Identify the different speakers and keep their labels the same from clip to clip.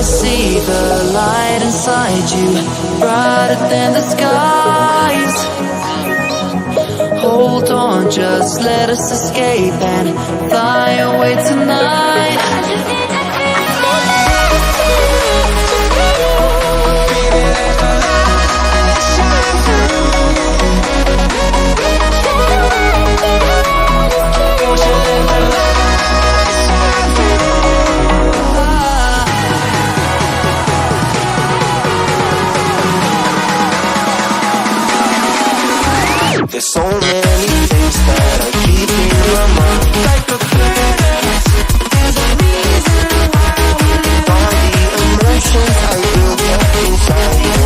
Speaker 1: see the light inside you, brighter than the skies. Hold on, just let us escape and fly away tonight.
Speaker 2: There's so many things that I keep in my mind, like a threat. There's a reason why we live. All the emotions I built up inside you.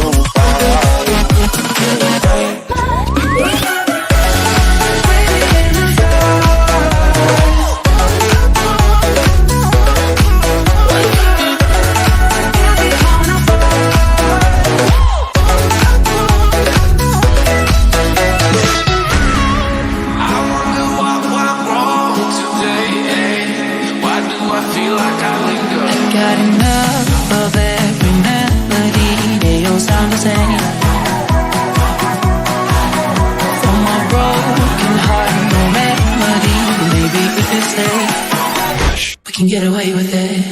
Speaker 1: Got enough of every melody, they all sound the same. From my broken heart, no remedy. Maybe if you stay, we can get away with it.